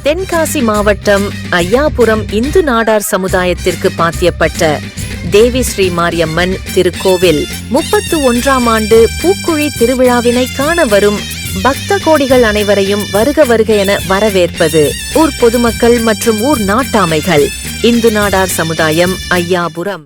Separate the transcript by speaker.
Speaker 1: தென்காசி மாவட்டம் ஐயாபுரம் இந்து நாடார் சமுதாயத்திற்கு பாத்தியப்பட்ட தேவி ஸ்ரீ மாரியம்மன் திருக்கோவில் 31ஆம் ஆண்டு பூக்குழி திருவிழாவினை காண வரும் பக்த கோடிகள் அனைவரையும் வருக வருக என வரவேற்பது ஊர் பொதுமக்கள் மற்றும் ஊர் நாட்டாமைகள். இந்து நாடார் சமுதாயம், ஐயாபுரம்.